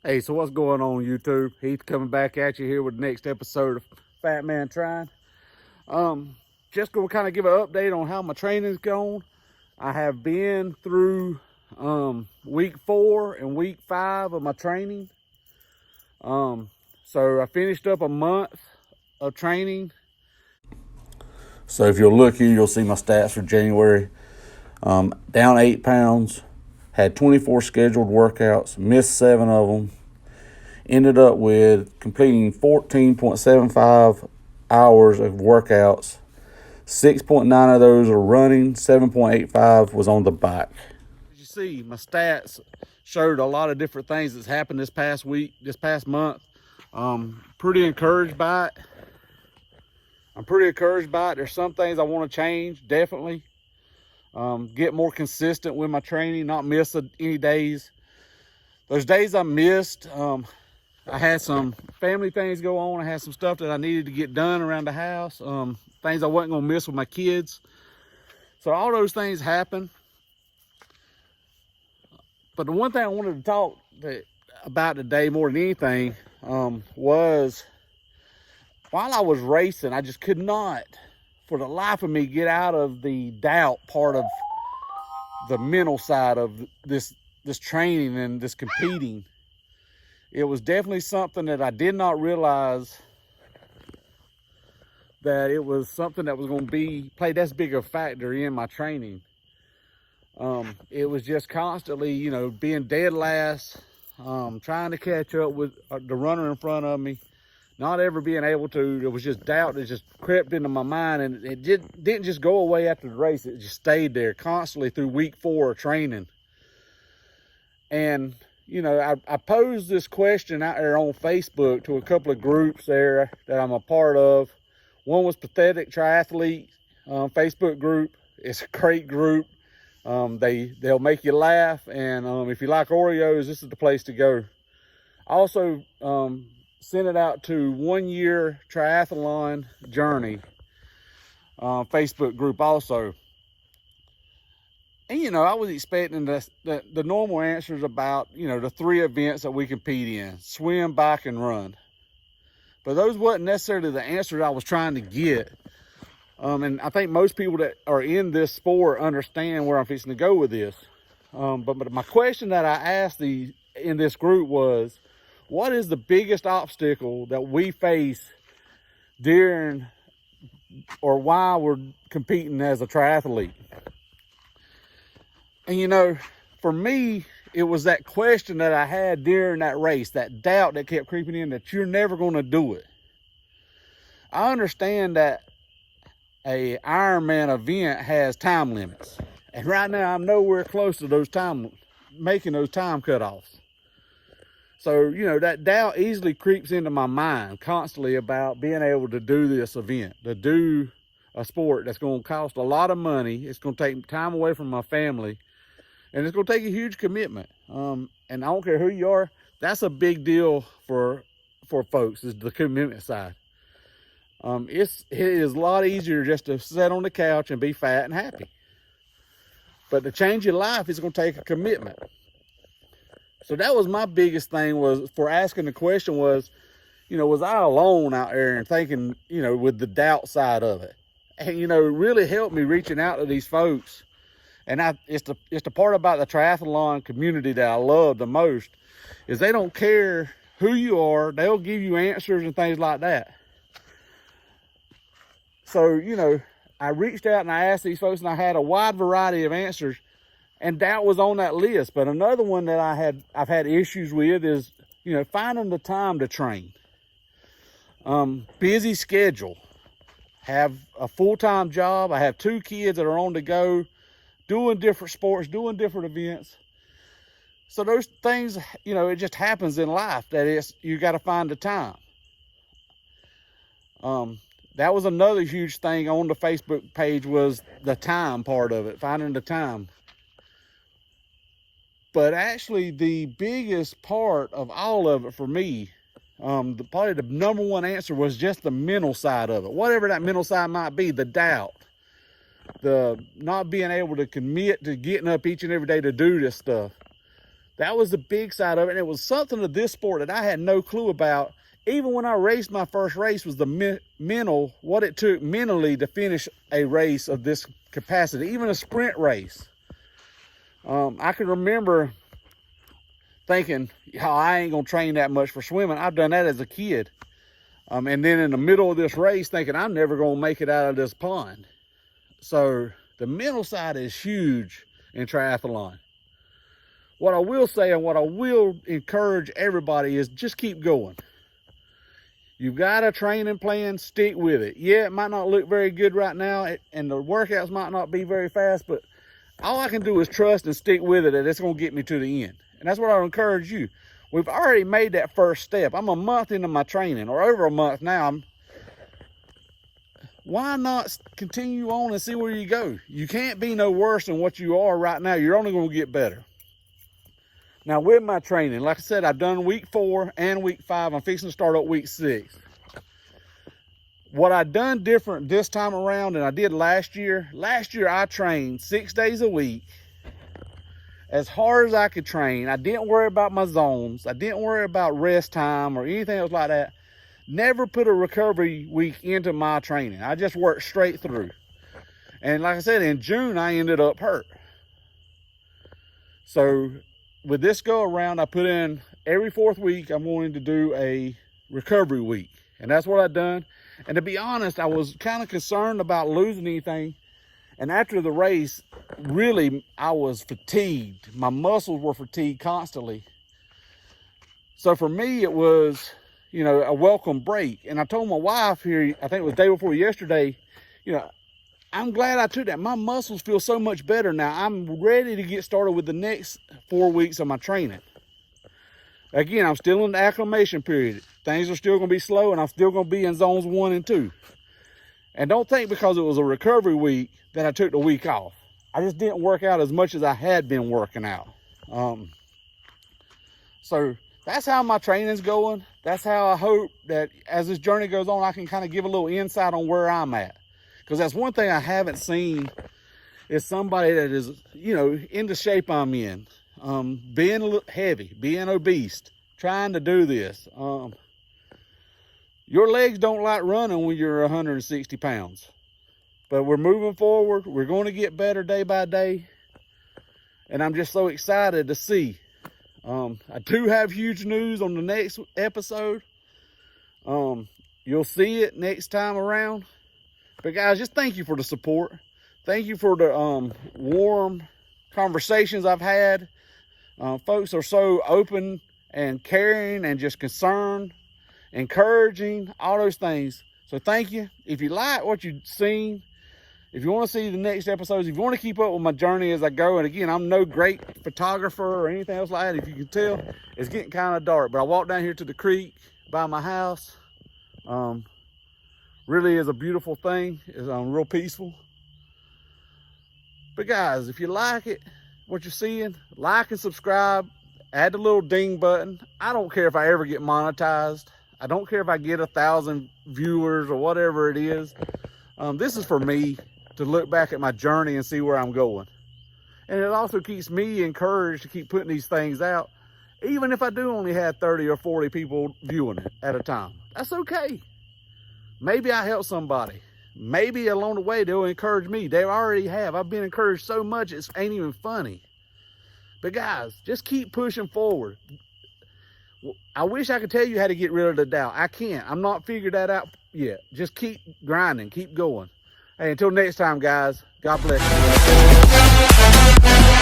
Hey, so what's going on, YouTube? Heath coming back at you here with the next episode of Fatman Trying. Just gonna kind of give an update on how my training's gone. I have been through week 4 and week 5 of my training. So I finished up a month of training. So if you'll look here, you'll see my stats for January. Down 8 pounds, had 24 scheduled workouts, missed 7 of them. Ended up with completing 14.75 hours of workouts. 6.9 of those are running, 7.85 was on the bike. As you see, my stats showed a lot of different things that's happened this past week, this past month. Pretty encouraged by it. There's some things I want to change, definitely. Get more consistent with my training, not miss any days. Those days I missed, I had some family things go on. I had some stuff that I needed to get done around the house. Things I wasn't gonna miss with my kids. So all those things happened. But the one thing I wanted to talk about today more than anything was while I was racing, I just could not, for the life of me, get out of the doubt part of the mental side of this training and this competing. It was definitely something that I did not realize that it was something that was going to play this big a factor in my training. It was just constantly, being dead last, trying to catch up with the runner in front of me, not ever being able to. It was just doubt that just crept into my mind, and it didn't just go away after the race. It just stayed there constantly through week 4 of training. And I posed this question out there on Facebook to a couple of groups there that I'm a part of. One was Pathetic Triathlete Facebook group. It's a great group. They'll make you laugh, and if you like Oreos, this is the place to go. I also sent it out to 1 Year Triathlon Journey Facebook group also. And, I was expecting the normal answers about, the 3 events that we compete in: swim, bike, and run. But those wasn't necessarily the answers I was trying to get. And I think most people that are in this sport understand where I'm fixing to go with this. But my question that I asked in this group was, what is the biggest obstacle that we face during or while we're competing as a triathlete? And for me, it was that question that I had during that race, that doubt that kept creeping in that you're never going to do it. I understand that a Ironman event has time limits, and right now I'm nowhere close to making those time cutoffs. So, that doubt easily creeps into my mind constantly about being able to do this event, to do a sport that's going to cost a lot of money. It's going to take time away from my family. And it's going to take a huge commitment. And I don't care who you are, that's a big deal for folks, is the commitment side. It is a lot easier just to sit on the couch and be fat and happy. But to change your life is going to take a commitment. So that was my biggest thing was for asking the question was I alone out there and thinking, with the doubt side of it? And, it really helped me reaching out to these folks. And it's the part about the triathlon community that I love the most, is they don't care who you are. They'll give you answers and things like that. So, I reached out and I asked these folks, and I had a wide variety of answers, and doubt was on that list. But another one that I've had issues with is, finding the time to train. Busy schedule. Have a full-time job. I have 2 kids that are on the go, doing different sports, doing different events. So those things, it just happens in life that you got to find the time. That was another huge thing on the Facebook page, was the time part of it, finding the time. But actually the biggest part of all of it for me, probably the number one answer was just the mental side of it. Whatever that mental side might be, the doubt, the not being able to commit to getting up each and every day to do this stuff. That was the big side of it. And it was something of this sport that I had no clue about. Even when I raced my first race, was the mental, what it took mentally to finish a race of this capacity, even a sprint race. I can remember thinking, I ain't gonna train that much for swimming. I've done that as a kid. And then in the middle of this race thinking, I'm never gonna make it out of this pond. So the mental side is huge in triathlon. What I will say and what I will encourage everybody is just keep going. You've got a training plan, stick with it. Yeah, it might not look very good right now, and the workouts might not be very fast, but all I can do is trust and stick with it, that it's gonna get me to the end. And that's what I encourage you. We've already made that first step. I'm a month into my training, or over a month now. Why not continue on and see where you go? You can't be no worse than what you are right now. You're only gonna get better. Now with my training, like I said, I've done week 4 and week 5. I'm fixing to start up week 6. What I've done different this time around than I did last year I trained 6 days a week, as hard as I could train. I didn't worry about my zones. I didn't worry about rest time or anything else like that. Never put a recovery week into my training. I just worked straight through. And like I said, in June, I ended up hurt. So with this go around, I put in every 4th week, I'm going to do a recovery week. And that's what I've done. And to be honest, I was kind of concerned about losing anything. And after the race, really, I was fatigued. My muscles were fatigued constantly. So for me, it was, a welcome break. And I told my wife here, I think it was the day before yesterday, I'm glad I took that. My muscles feel so much better now. I'm ready to get started with the next 4 weeks of my training. Again, I'm still in the acclimation period. Things are still going to be slow, and I'm still going to be in zones 1 and 2. And don't think because it was a recovery week that I took the week off. I just didn't work out as much as I had been working out. So that's how my training's going. That's how I hope that as this journey goes on, I can kind of give a little insight on where I'm at. Because that's one thing I haven't seen is somebody that is, in the shape I'm in, being a little heavy, being obese, trying to do this. Your legs don't like running when you're 160 pounds. But we're moving forward. We're going to get better day by day. And I'm just so excited to see. I do have huge news on the next episode. You'll see it next time around. But guys, just thank you for the support. Thank you for the warm conversations I've had. Folks are so open and caring and just concerned, encouraging, all those things. So thank you. If you like what you've seen, if you want to see the next episodes, if you want to keep up with my journey as I go, and again, I'm no great photographer or anything else like that. If you can tell, it's getting kind of dark, but I walked down here to the creek by my house. Really is a beautiful thing. It's real peaceful. But guys, if you like it, what you're seeing, like and subscribe, add the little ding button. I don't care if I ever get monetized. I don't care if I get 1,000 viewers or whatever it is. This is for me to look back at my journey and see where I'm going. And it also keeps me encouraged to keep putting these things out, even if I do only have 30 or 40 people viewing it at a time. That's okay. Maybe I help somebody. Maybe along the way they'll encourage me. They already have. I've been encouraged so much it ain't even funny. But guys, just keep pushing forward. I wish I could tell you how to get rid of the doubt. I can't. I'm not figured that out yet. Just keep grinding. Keep going. Hey, until next time, guys. God bless you.